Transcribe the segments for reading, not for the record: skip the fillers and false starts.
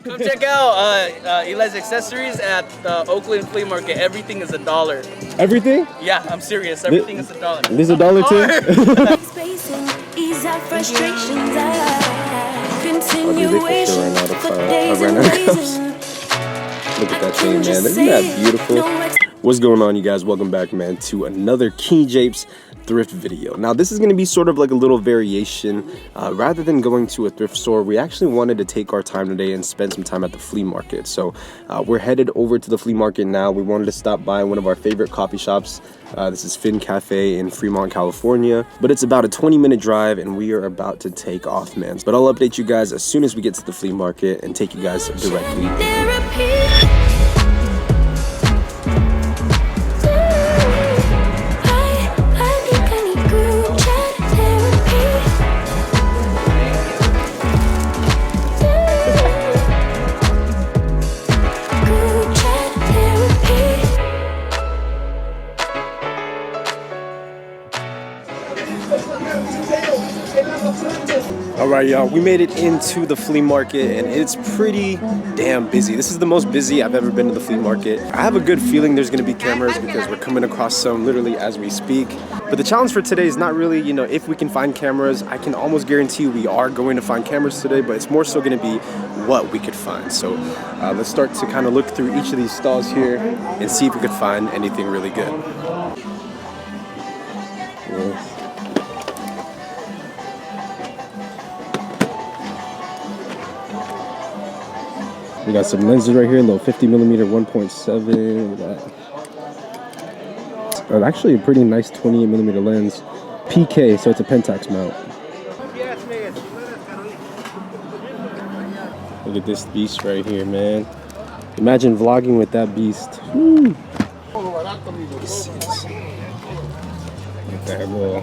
Come check out Eli's accessories at the Oakland Flea Market. Everything is $1. Everything? Yeah, I'm serious. Everything is $1. This is $1 too? Ease our frustrations. Continuation for days and days. Look at that thing, man. Isn't that beautiful? What's going on, you guys? Welcome back, man, to another King Japes thrift video. Now, this is going to be sort of like a little variation. Rather than going to a thrift store, we actually wanted to take our time today and spend some time at the flea market. So we're headed over to the flea market now. We wanted to stop by one of our favorite coffee shops. This is Film Cafe in Fremont, California. But it's about a 20-minute drive, and we are about to take off, man. But I'll update you guys as soon as we get to the flea market and take you guys directly. All right, y'all, we made it into the flea market and it's pretty damn busy. This is the most busy I've ever been to the flea market. I have a good feeling there's gonna be cameras because we're coming across some literally as we speak. But the challenge for today is not really, you know, if we can find cameras. I can almost guarantee we are going to find cameras today, but it's more so gonna be what we could find. So let's start to kind of look through each of these stalls here and see if we could find anything really good. Yeah. We got some lenses right here, a little 50mm 1.7. Actually a pretty nice 28mm lens. PK, so it's a Pentax mount. Look at this beast right here, man. Imagine vlogging with that beast. Woo. Look at that little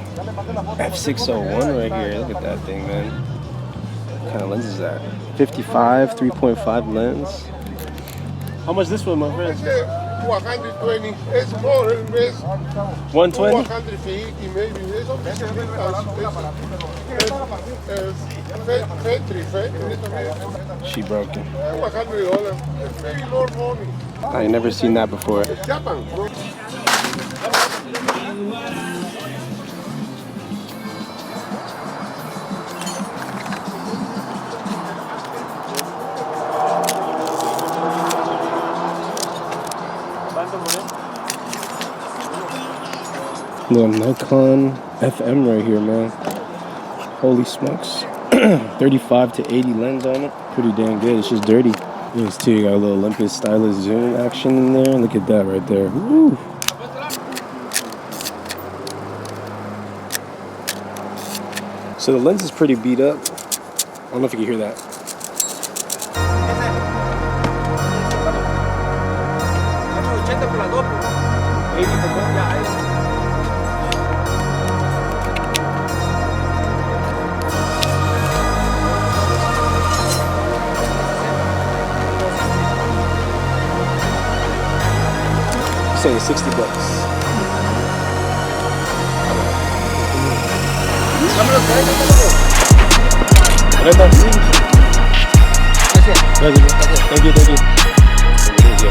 f601 right here. Look at that thing, man. What kind of lens is that? 55 3.5 lens. How much this one, my friend? 120. It's more than this. 120? 150 maybe. She broke it. $100. It's very low money. I ain't never seen that before. Japan. Little Nikon FM right here, man. Holy smokes. 35 to 80 lens on it. Pretty damn good. It's just dirty. This too, you got a little Olympus stylus zoom action in there. Look at that right there. Woo. So the lens is pretty beat up. I don't know if you can hear that. Say $60. Thank you.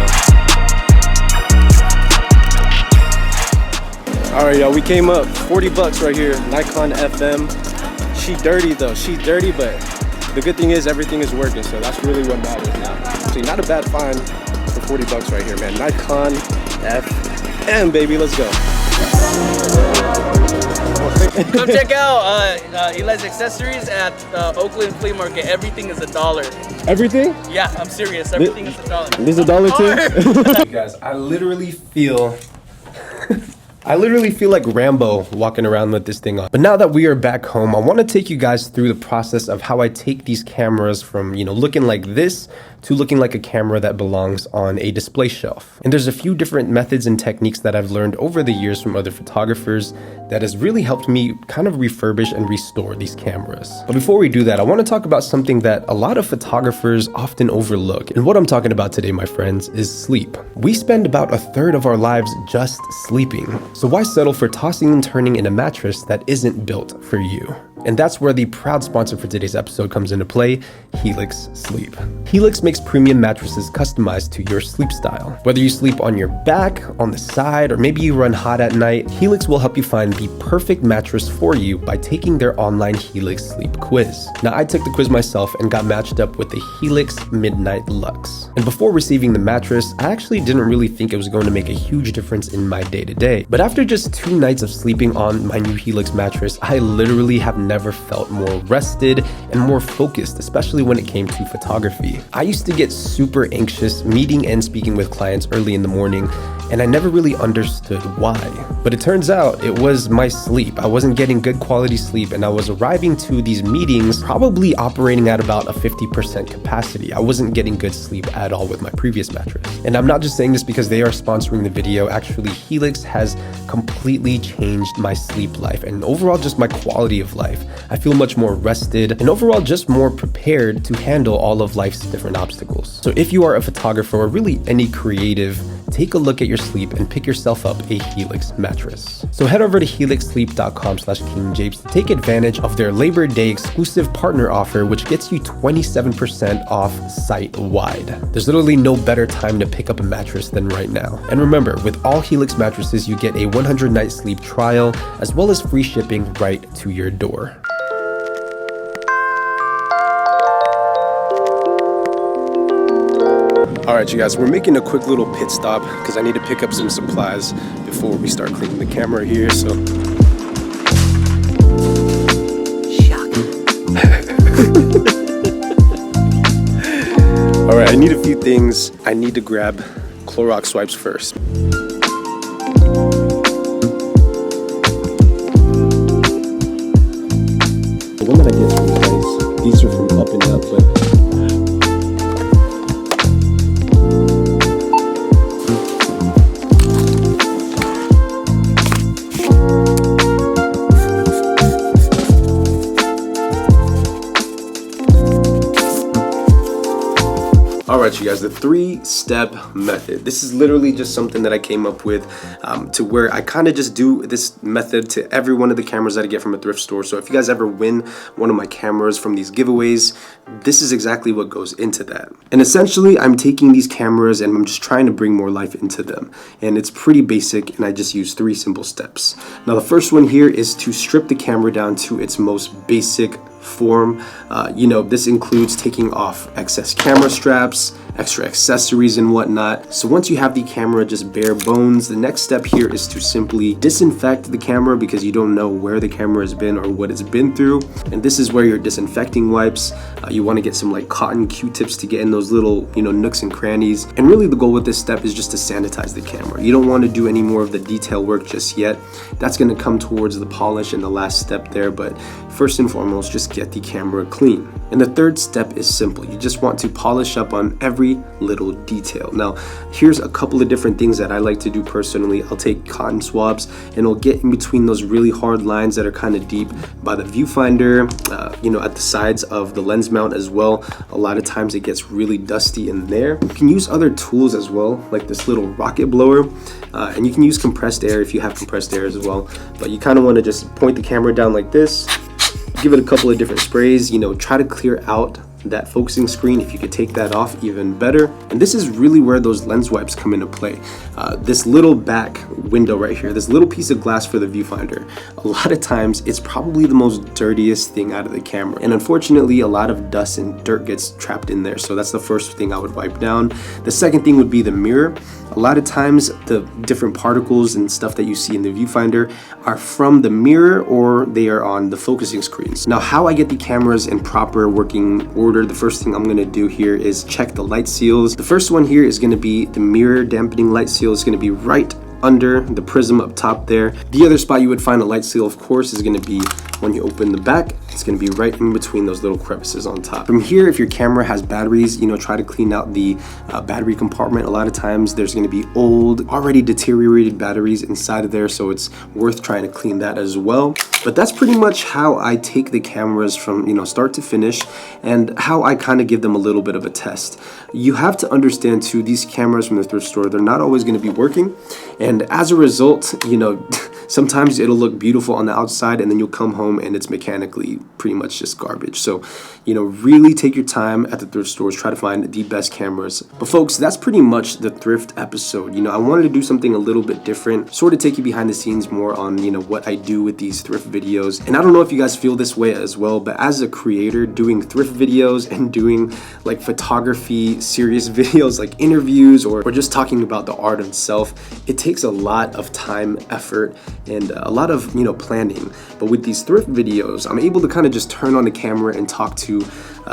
All right, y'all, we came up. $40 right here. Nikon FM. She dirty though. She's dirty, but the good thing is everything is working, so that's really what matters now. See, not a bad find for $40 right here, man. Nikon FM, baby, let's go. Come check out Eli's accessories at the Oakland Flea Market. Everything is $1. Everything? Yeah, I'm serious. Everything is $1. This is $1 too? You guys, I literally feel like Rambo walking around with this thing on. But now that we are back home, I want to take you guys through the process of how I take these cameras from, you know, looking like this to looking like a camera that belongs on a display shelf. And there's a few different methods and techniques that I've learned over the years from other photographers that has really helped me kind of refurbish and restore these cameras. But before we do that, I want to talk about something that a lot of photographers often overlook. And what I'm talking about today, my friends, is sleep. We spend about a third of our lives just sleeping. So why settle for tossing and turning in a mattress that isn't built for you? And that's where the proud sponsor for today's episode comes into play, Helix Sleep. Helix makes premium mattresses customized to your sleep style. Whether you sleep on your back, on the side, or maybe you run hot at night, Helix will help you find the perfect mattress for you by taking their online Helix Sleep quiz. Now, I took the quiz myself and got matched up with the Helix Midnight Luxe. And before receiving the mattress, I actually didn't really think it was going to make a huge difference in my day-to-day. But after just 2 nights of sleeping on my new Helix mattress, I literally have never felt more rested and more focused, especially when it came to photography. I used to get super anxious meeting and speaking with clients early in the morning, and I never really understood why. But it turns out it was my sleep. I wasn't getting good quality sleep, and I was arriving to these meetings probably operating at about a 50% capacity. I wasn't getting good sleep at all with my previous mattress. And I'm not just saying this because they are sponsoring the video. Actually, Helix has completely changed my sleep life and overall just my quality of life. I feel much more rested and overall just more prepared to handle all of life's different obstacles. So if you are a photographer or really any creative, take a look at your sleep and pick yourself up a Helix mattress. So head over to helixsleep.com/KingJapes to take advantage of their Labor Day exclusive partner offer, which gets you 27% off site-wide. There's literally no better time to pick up a mattress than right now. And remember, with all Helix mattresses, you get a 100-night sleep trial, as well as free shipping right to your door. Alright you guys, we're making a quick little pit stop because I need to pick up some supplies before we start cleaning the camera here, so. Alright, I need a few things. I need to grab Clorox wipes first. The one that I get is really nice. These are from Up and Up, but Alright you guys, the 3-step method. This is literally just something that I came up with to where I kind of just do this method to every one of the cameras that I get from a thrift store. So if you guys ever win one of my cameras from these giveaways, this is exactly what goes into that. And essentially, I'm taking these cameras and I'm just trying to bring more life into them. And it's pretty basic, and I just use 3 simple steps. Now the first one here is to strip the camera down to its most basic form. This includes taking off excess camera straps, extra accessories and whatnot. So once you have the camera just bare bones, the next step here is to simply disinfect the camera because you don't know where the camera has been or what it's been through. And this is where your disinfecting wipes, you want to get some like cotton Q-tips to get in those little nooks and crannies. And really the goal with this step is just to sanitize the camera. You don't want to do any more of the detail work just yet. That's going to come towards the polish and the last step there, but first and foremost, just get the camera clean. And the third step is simple. You just want to polish up on every little detail. Now, here's a couple of different things that I like to do personally. I'll take cotton swabs and I'll get in between those really hard lines that are kind of deep by the viewfinder, at the sides of the lens mount as well. A lot of times it gets really dusty in there. You can use other tools as well, like this little rocket blower, and you can use compressed air if you have compressed air as well. But you kind of want to just point the camera down like this, give it a couple of different sprays, try to clear out that focusing screen. If you could take that off, even better. And this is really where those lens wipes come into play. This little back window right here, this little piece of glass for the viewfinder, a lot of times it's probably the most dirtiest thing out of the camera, and unfortunately a lot of dust and dirt gets trapped in there. So that's the first thing I would wipe down. The second thing would be the mirror. A lot of times the different particles and stuff that you see in the viewfinder are from the mirror or they are on the focusing screens. Now, how I get the cameras in proper working order, the first thing I'm going to do here is check the light seals. The first one here is going to be the mirror dampening light seal. It's going to be right under the prism up top there. The other spot you would find a light seal, of course, is going to be when you open the back. It's going to be right in between those little crevices on top. From here, if your camera has batteries, try to clean out the battery compartment. A lot of times there's going to be old, already deteriorated batteries inside of there, so it's worth trying to clean that as well. But that's pretty much how I take the cameras from start to finish, and how I kind of give them a little bit of a test. You have to understand too, these cameras from the thrift store, they're not always going to be working, and as a result, sometimes it'll look beautiful on the outside and then you'll come home and it's mechanically pretty much just garbage. So, you know, really take your time at the thrift stores, try to find the best cameras. But folks, that's pretty much the thrift episode. You know, I wanted to do something a little bit different, sort of take you behind the scenes more on, you know, what I do with these thrift videos. And I don't know if you guys feel this way as well, but as a creator, doing thrift videos and doing like photography serious videos like interviews or just talking about the art itself, it takes a lot of time, effort, and a lot of, you know, planning. But with these thrift videos, I'm able to kind of just turn on the camera and talk to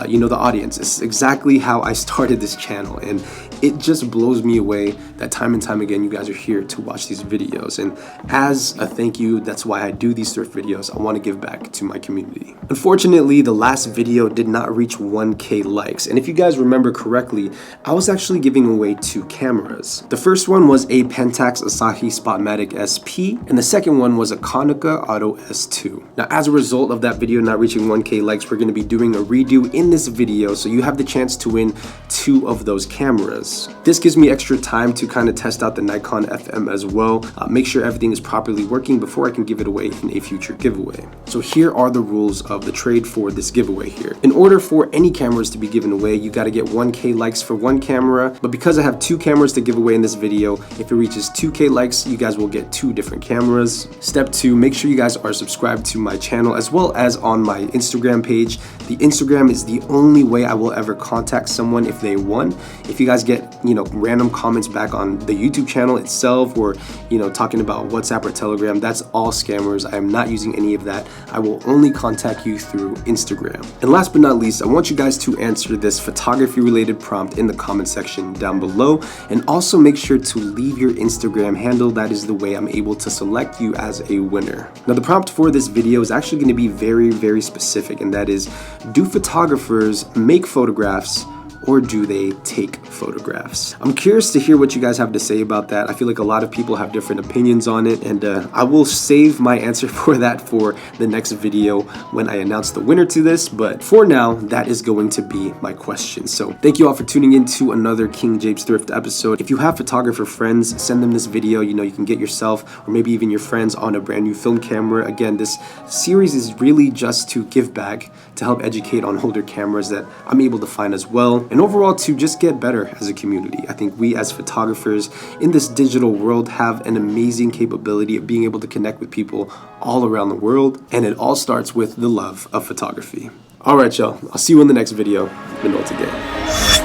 you know, the audience. It's exactly how I started this channel, and it just blows me away that time and time again you guys are here to watch these videos. And as a thank you, that's why I do these thrift videos. I want to give back to my community. Unfortunately, the last video did not reach 1K likes, and if you guys remember correctly, I was actually giving away 2 cameras. The first one was a Pentax Asahi Spotmatic SP, and the second one was a Konica Auto S2. Now, as a result of that video not reaching 1K likes, we're going to be doing a redo in this video, so you have the chance to win 2 of those cameras. This gives me extra time to kind of test out the Nikon FM as well, make sure everything is properly working before I can give it away in a future giveaway. So here are the rules of the trade for this giveaway here. In order for any cameras to be given away, you got to get 1K likes for 1 camera, but because I have 2 cameras to give away in this video, if it reaches 2K likes, you guys will get 2 different cameras. Step 2, make sure you guys are subscribed to my channel as well as on my Instagram page. The Instagram is the only way I will ever contact someone if they won. If you guys get, you know, random comments back on the YouTube channel itself, or, you know, talking about WhatsApp or Telegram, that's all scammers. I am not using any of that. I will only contact you through Instagram. And last but not least, I want you guys to answer this photography related prompt in the comment section down below, and also make sure to leave your Instagram handle. That is the way I'm able to select you as a winner. Now, the prompt for this video is actually going to be very, very specific, and that is, do photographers make photographs or do they take photographs? I'm curious to hear what you guys have to say about that. I feel like a lot of people have different opinions on it, and I will save my answer for that for the next video when I announce the winner to this. But for now, that is going to be my question. So thank you all for tuning in to another King Japes Thrift episode. If you have photographer friends, send them this video. You know, you can get yourself or maybe even your friends on a brand new film camera. Again, this series is really just to give back, to help educate on older cameras that I'm able to find as well, and overall to just get better as a community. I think we as photographers in this digital world have an amazing capability of being able to connect with people all around the world, and it all starts with the love of photography. All right, y'all, I'll see you in the next video. Minolta Gang.